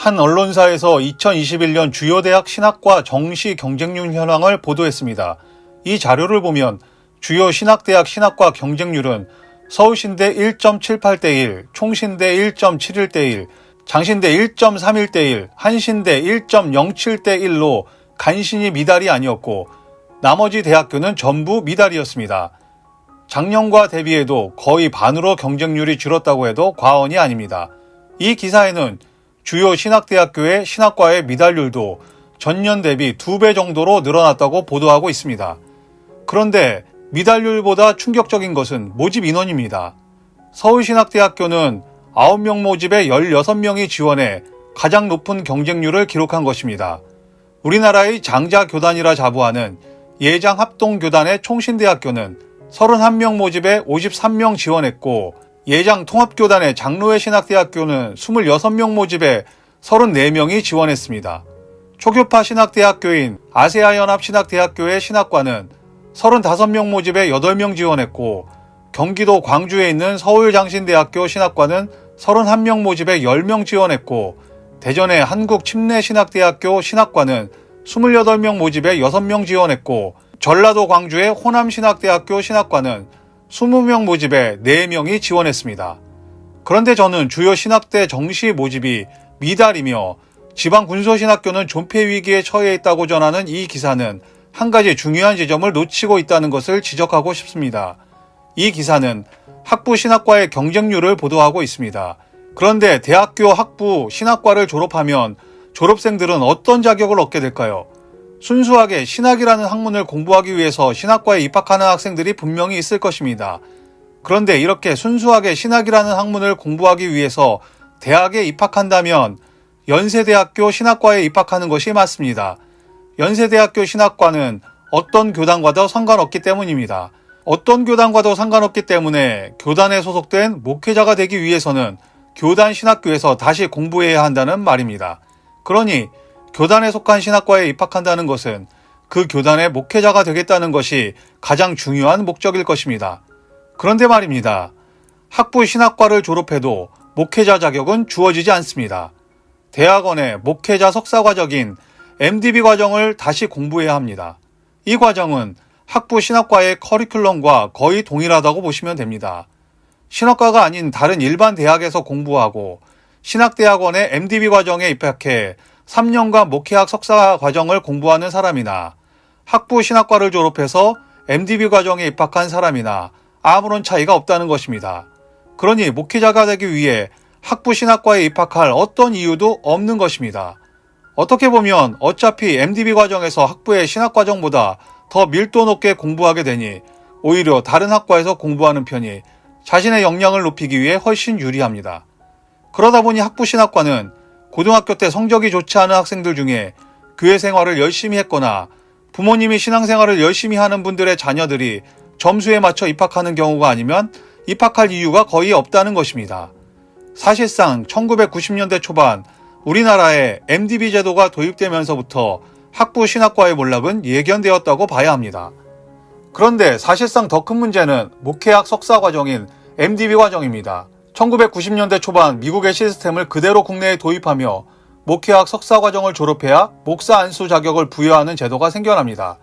한 언론사에서 2021년 주요 대학 신학과 정시 경쟁률 현황을 보도했습니다. 이 자료를 보면 주요 신학대학 신학과 경쟁률은 서울신대 1.78대 1, 총신대 1.71대 1, 장신대 1.31대 1, 한신대 1.07대 1로 간신히 미달이 아니었고 나머지 대학교는 전부 미달이었습니다. 작년과 대비해도 거의 반으로 경쟁률이 줄었다고 해도 과언이 아닙니다. 이 기사에는 주요 신학대학교의 신학과의 미달률도 전년 대비 2배 정도로 늘어났다고 보도하고 있습니다. 그런데 미달률보다 충격적인 것은 모집 인원입니다. 서울신학대학교는 9명 모집에 16명이 지원해 가장 높은 경쟁률을 기록한 것입니다. 우리나라의 장자교단이라 자부하는 예장합동교단의 총신대학교는 31명 모집에 53명 지원했고 예장통합교단의 장로회 신학대학교는 26명 모집에 34명이 지원했습니다. 초교파 신학대학교인 아세아연합신학대학교의 신학과는 35명 모집에 8명 지원했고 경기도 광주에 있는 서울장신대학교 신학과는 31명 모집에 10명 지원했고 대전의 한국침례신학대학교 신학과는 28명 모집에 6명 지원했고 전라도 광주의 호남신학대학교 신학과는 20명 모집에 4명이 지원했습니다. 그런데 저는 주요 신학대 정시 모집이 미달이며 지방 군소신학교는 존폐 위기에 처해 있다고 전하는 이 기사는 한 가지 중요한 지점을 놓치고 있다는 것을 지적하고 싶습니다. 이 기사는 학부 신학과의 경쟁률을 보도하고 있습니다. 그런데 대학교 학부 신학과를 졸업하면 졸업생들은 어떤 자격을 얻게 될까요? 순수하게 신학이라는 학문을 공부하기 위해서 신학과에 입학하는 학생들이 분명히 있을 것입니다. 그런데 이렇게 순수하게 신학이라는 학문을 공부하기 위해서 대학에 입학한다면 연세대학교 신학과에 입학하는 것이 맞습니다. 연세대학교 신학과는 어떤 교단과도 상관없기 때문입니다. 어떤 교단과도 상관없기 때문에 교단에 소속된 목회자가 되기 위해서는 교단 신학교에서 다시 공부해야 한다는 말입니다. 그러니 교단에 속한 신학과에 입학한다는 것은 그 교단의 목회자가 되겠다는 것이 가장 중요한 목적일 것입니다. 그런데 말입니다. 학부 신학과를 졸업해도 목회자 자격은 주어지지 않습니다. 대학원의 목회자 석사 과정인 MDB 과정을 다시 공부해야 합니다. 이 과정은 학부 신학과의 커리큘럼과 거의 동일하다고 보시면 됩니다. 신학과가 아닌 다른 일반 대학에서 공부하고 신학대학원의 MDB 과정에 입학해 3년간 목회학 석사 과정을 공부하는 사람이나 학부 신학과를 졸업해서 MDB 과정에 입학한 사람이나 아무런 차이가 없다는 것입니다. 그러니 목회자가 되기 위해 학부 신학과에 입학할 어떤 이유도 없는 것입니다. 어떻게 보면 어차피 MDB 과정에서 학부의 신학 과정보다 더 밀도 높게 공부하게 되니 오히려 다른 학과에서 공부하는 편이 자신의 역량을 높이기 위해 훨씬 유리합니다. 그러다 보니 학부 신학과는 고등학교 때 성적이 좋지 않은 학생들 중에 교회 생활을 열심히 했거나 부모님이 신앙생활을 열심히 하는 분들의 자녀들이 점수에 맞춰 입학하는 경우가 아니면 입학할 이유가 거의 없다는 것입니다. 사실상 1990년대 초반 우리나라에 MDB 제도가 도입되면서부터 학부 신학과의 몰락은 예견되었다고 봐야 합니다. 그런데 사실상 더 큰 문제는 목회학 석사 과정인 MDB 과정입니다. 1990년대 초반 미국의 시스템을 그대로 국내에 도입하며 목회학 석사 과정을 졸업해야 목사 안수 자격을 부여하는 제도가 생겨납니다.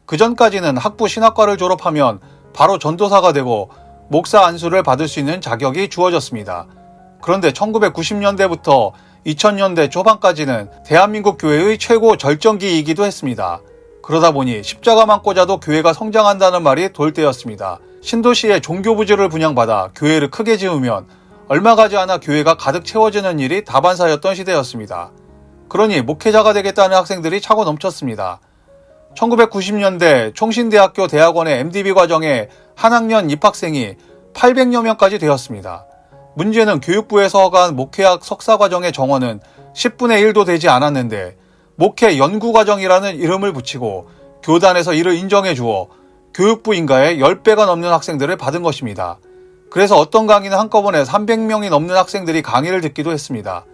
그전까지는 학부 신학과를 졸업하면 바로 전도사가 되고 목사 안수를 받을 수 있는 자격이 주어졌습니다. 그런데 1990년대부터 2000년대 초반까지는 대한민국 교회의 최고 절정기이기도 했습니다. 그러다 보니 십자가만 꽂아도 교회가 성장한다는 말이 돌 때였습니다. 신도시의 종교부지를 분양받아 교회를 크게 지으면 얼마 가지 않아 교회가 가득 채워지는 일이 다반사였던 시대였습니다. 그러니 목회자가 되겠다는 학생들이 차고 넘쳤습니다. 1990년대 총신대학교 대학원의 MDB 과정에 한 학년 입학생이 800여 명까지 되었습니다. 문제는 교육부에서 허가한 목회학 석사 과정의 정원은 10분의 1도 되지 않았는데 목회 연구과정이라는 이름을 붙이고 교단에서 이를 인정해 주어 교육부 인가의 10배가 넘는 학생들을 받은 것입니다. 그래서 어떤 강의는 한꺼번에 300명이 넘는 학생들이 강의를 듣기도 했습니다.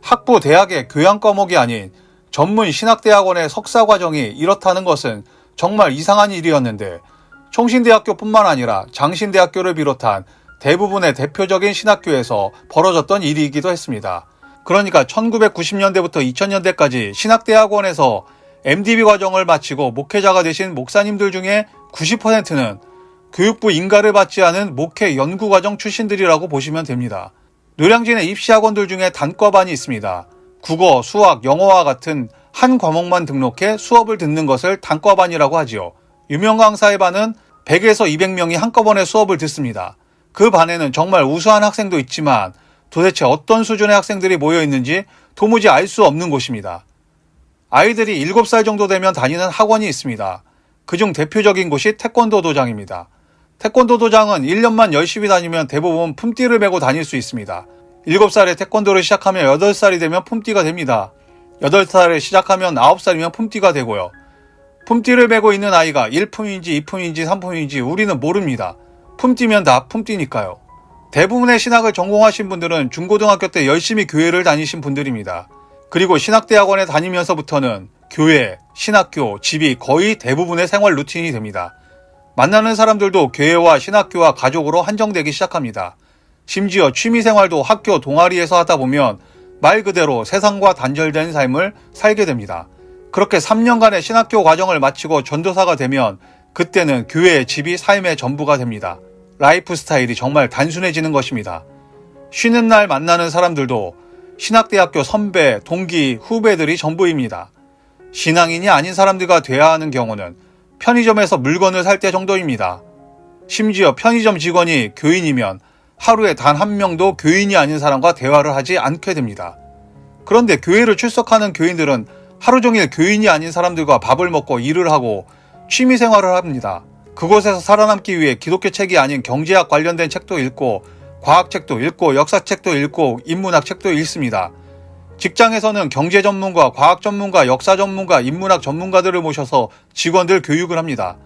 학부 대학의 교양 과목이 아닌 전문 신학대학원의 석사 과정이 이렇다는 것은 정말 이상한 일이었는데 총신대학교뿐만 아니라 장신대학교를 비롯한 대부분의 대표적인 신학교에서 벌어졌던 일이기도 했습니다. 그러니까 1990년대부터 2000년대까지 신학대학원에서 MDB 과정을 마치고 목회자가 되신 목사님들 중에 90%는 교육부 인가를 받지 않은 목회 연구과정 출신들이라고 보시면 됩니다. 노량진의 입시학원들 중에 단과반이 있습니다. 국어, 수학, 영어와 같은 한 과목만 등록해 수업을 듣는 것을 단과반이라고 하지요. 유명 강사의 반은 100에서 200명이 한꺼번에 수업을 듣습니다. 그 반에는 정말 우수한 학생도 있지만 도대체 어떤 수준의 학생들이 모여 있는지 도무지 알 수 없는 곳입니다. 아이들이 7살 정도 되면 다니는 학원이 있습니다. 그중 대표적인 곳이 태권도 도장입니다. 태권도 도장은 1년만 열심히 다니면 대부분 품띠를 메고 다닐 수 있습니다. 7살에 태권도를 시작하면 8살이 되면 품띠가 됩니다. 8살에 시작하면 9살이면 품띠가 되고요. 품띠를 메고 있는 아이가 1품인지 2품인지 3품인지 우리는 모릅니다. 품띠면 다 품띠니까요. 대부분의 신학을 전공하신 분들은 중고등학교 때 열심히 교회를 다니신 분들입니다. 그리고 신학대학원에 다니면서부터는 교회, 신학교, 집이 거의 대부분의 생활 루틴이 됩니다. 만나는 사람들도 교회와 신학교와 가족으로 한정되기 시작합니다. 심지어 취미생활도 학교 동아리에서 하다 보면 말 그대로 세상과 단절된 삶을 살게 됩니다. 그렇게 3년간의 신학교 과정을 마치고 전도사가 되면 그때는 교회, 집이 삶의 전부가 됩니다. 라이프 스타일이 정말 단순해지는 것입니다. 쉬는 날 만나는 사람들도 신학대학교 선배, 동기, 후배들이 전부입니다. 신앙인이 아닌 사람들과 대화하는 경우는 편의점에서 물건을 살 때 정도입니다. 심지어 편의점 직원이 교인이면 하루에 단 한 명도 교인이 아닌 사람과 대화를 하지 않게 됩니다. 그런데 교회를 출석하는 교인들은 하루 종일 교인이 아닌 사람들과 밥을 먹고 일을 하고 취미생활을 합니다. 그곳에서 살아남기 위해 기독교 책이 아닌 경제학 관련된 책도 읽고 과학책도 읽고 역사책도 읽고 인문학 책도 읽습니다. 직장에서는 경제 전문가, 과학 전문가, 역사 전문가, 인문학 전문가들을 모셔서 직원들 교육을 합니다.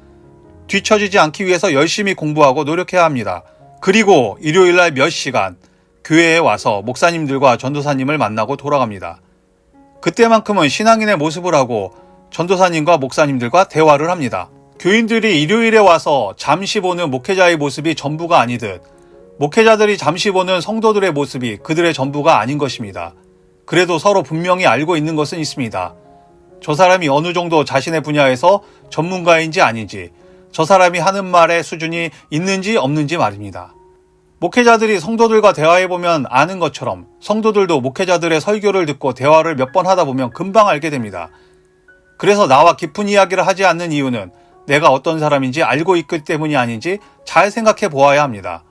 뒤처지지 않기 위해서 열심히 공부하고 노력해야 합니다. 그리고 일요일날 몇 시간 교회에 와서 목사님들과 전도사님을 만나고 돌아갑니다. 그때만큼은 신앙인의 모습을 하고 전도사님과 목사님들과 대화를 합니다. 교인들이 일요일에 와서 잠시 보는 목회자의 모습이 전부가 아니듯 목회자들이 잠시 보는 성도들의 모습이 그들의 전부가 아닌 것입니다. 그래도 서로 분명히 알고 있는 것은 있습니다. 저 사람이 어느 정도 자신의 분야에서 전문가인지 아닌지, 저 사람이 하는 말의 수준이 있는지 없는지 말입니다. 목회자들이 성도들과 대화해보면 아는 것처럼 성도들도 목회자들의 설교를 듣고 대화를 몇 번 하다 보면 금방 알게 됩니다. 그래서 나와 깊은 이야기를 하지 않는 이유는 내가 어떤 사람인지 알고 있기 때문이 아닌지 잘 생각해 보아야 합니다.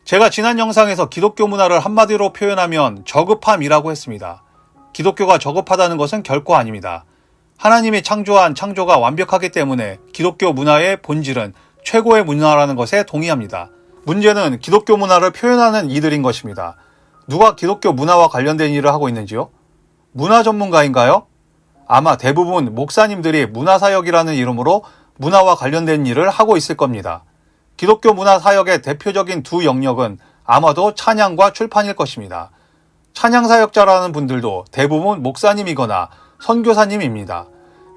제가 지난 영상에서 기독교 문화를 한마디로 표현하면 저급함이라고 했습니다. 기독교가 저급하다는 것은 결코 아닙니다. 하나님이 창조한 창조가 완벽하기 때문에 기독교 문화의 본질은 최고의 문화라는 것에 동의합니다. 문제는 기독교 문화를 표현하는 이들인 것입니다. 누가 기독교 문화와 관련된 일을 하고 있는지요? 문화 전문가인가요? 아마 대부분 목사님들이 문화사역이라는 이름으로 문화와 관련된 일을 하고 있을 겁니다. 기독교 문화사역의 대표적인 두 영역은 아마도 찬양과 출판일 것입니다. 찬양사역자라는 분들도 대부분 목사님이거나 선교사님입니다.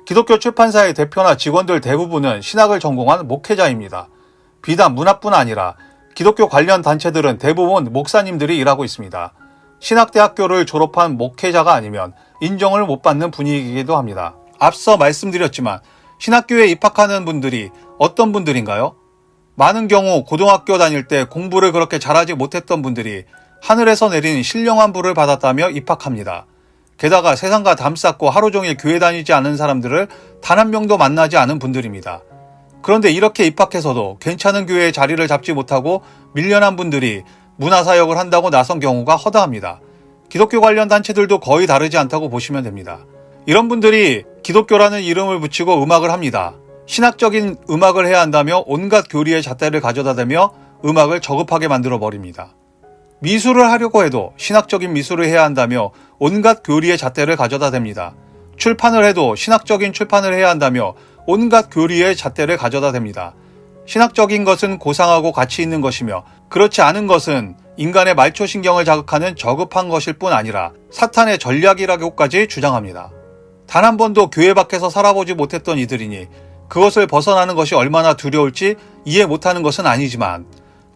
기독교 출판사의 대표나 직원들 대부분은 신학을 전공한 목회자입니다. 비단 문화뿐 아니라 기독교 관련 단체들은 대부분 목사님들이 일하고 있습니다. 신학대학교를 졸업한 목회자가 아니면 인정을 못 받는 분위기이기도 합니다. 앞서 말씀드렸지만 신학교에 입학하는 분들이 어떤 분들인가요? 많은 경우 고등학교 다닐 때 공부를 그렇게 잘하지 못했던 분들이 하늘에서 내린 신령한 불을 받았다며 입학합니다. 게다가 세상과 담쌓고 하루 종일 교회 다니지 않은 사람들을 단 한 명도 만나지 않은 분들입니다. 그런데 이렇게 입학해서도 괜찮은 교회에 자리를 잡지 못하고 밀려난 분들이 문화사역을 한다고 나선 경우가 허다합니다. 기독교 관련 단체들도 거의 다르지 않다고 보시면 됩니다. 이런 분들이 기독교라는 이름을 붙이고 음악을 합니다. 신학적인 음악을 해야 한다며 온갖 교리의 잣대를 가져다 대며 음악을 저급하게 만들어 버립니다. 미술을 하려고 해도 신학적인 미술을 해야 한다며 온갖 교리의 잣대를 가져다 댑니다. 출판을 해도 신학적인 출판을 해야 한다며 온갖 교리의 잣대를 가져다 댑니다. 신학적인 것은 고상하고 가치 있는 것이며 그렇지 않은 것은 인간의 말초신경을 자극하는 저급한 것일 뿐 아니라 사탄의 전략이라고까지 주장합니다. 단 한 번도 교회 밖에서 살아보지 못했던 이들이니 그것을 벗어나는 것이 얼마나 두려울지 이해 못하는 것은 아니지만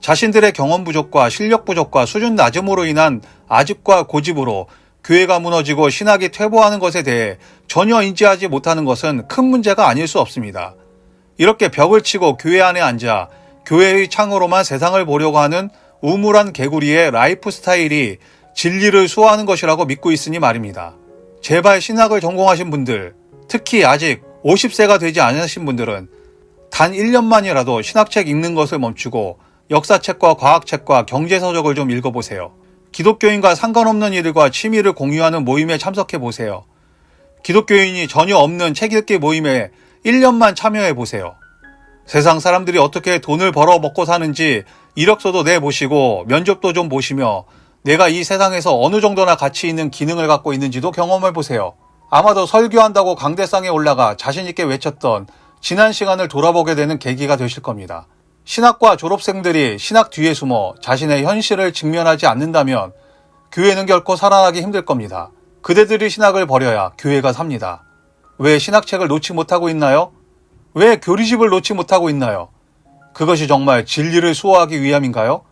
자신들의 경험 부족과 실력 부족과 수준 낮음으로 인한 아집과 고집으로 교회가 무너지고 신학이 퇴보하는 것에 대해 전혀 인지하지 못하는 것은 큰 문제가 아닐 수 없습니다. 이렇게 벽을 치고 교회 안에 앉아 교회의 창으로만 세상을 보려고 하는 우물한 개구리의 라이프 스타일이 진리를 수호하는 것이라고 믿고 있으니 말입니다. 제발 신학을 전공하신 분들, 특히 아직 50세가 되지 않으신 분들은 단 1년만이라도 신학책 읽는 것을 멈추고 역사책과 과학책과 경제서적을 좀 읽어보세요. 기독교인과 상관없는 이들과 취미를 공유하는 모임에 참석해보세요. 기독교인이 전혀 없는 책 읽기 모임에 1년만 참여해보세요. 세상 사람들이 어떻게 돈을 벌어 먹고 사는지 이력서도 내보시고 면접도 좀 보시며 내가 이 세상에서 어느 정도나 가치 있는 기능을 갖고 있는지도 경험해보세요. 아마도 설교한다고 강대상에 올라가 자신있게 외쳤던 지난 시간을 돌아보게 되는 계기가 되실 겁니다. 신학과 졸업생들이 신학 뒤에 숨어 자신의 현실을 직면하지 않는다면 교회는 결코 살아나기 힘들 겁니다. 그대들이 신학을 버려야 교회가 삽니다. 왜 신학책을 놓지 못하고 있나요? 왜 교리집을 놓지 못하고 있나요? 그것이 정말 진리를 수호하기 위함인가요?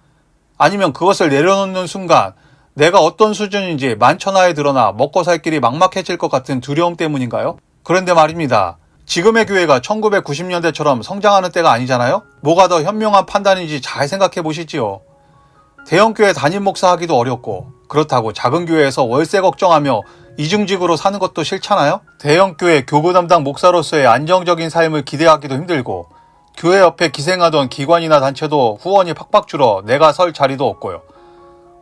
아니면 그것을 내려놓는 순간 내가 어떤 수준인지 만천하에 드러나 먹고 살 길이 막막해질 것 같은 두려움 때문인가요? 그런데 말입니다. 지금의 교회가 1990년대처럼 성장하는 때가 아니잖아요? 뭐가 더 현명한 판단인지 잘 생각해 보시지요. 대형교회 담임 목사 하기도 어렵고 그렇다고 작은 교회에서 월세 걱정하며 이중직으로 사는 것도 싫잖아요? 대형교회 교구 담당 목사로서의 안정적인 삶을 기대하기도 힘들고 교회 옆에 기생하던 기관이나 단체도 후원이 팍팍 줄어 내가 설 자리도 없고요.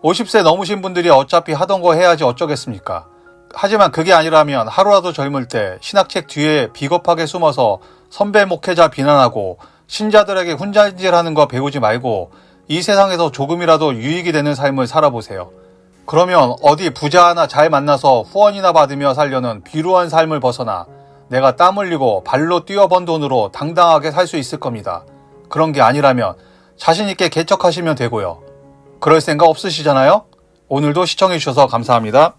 50세 넘으신 분들이 어차피 하던 거 해야지 어쩌겠습니까? 하지만 그게 아니라면 하루라도 젊을 때 신학책 뒤에 비겁하게 숨어서 선배 목회자 비난하고 신자들에게 훈장질하는 거 배우지 말고 이 세상에서 조금이라도 유익이 되는 삶을 살아보세요. 그러면 어디 부자 하나 잘 만나서 후원이나 받으며 살려는 비루한 삶을 벗어나 내가 땀 흘리고 발로 뛰어번 돈으로 당당하게 살 수 있을 겁니다. 그런 게 아니라면 자신있게 개척하시면 되고요. 그럴 생각 없으시잖아요? 오늘도 시청해주셔서 감사합니다.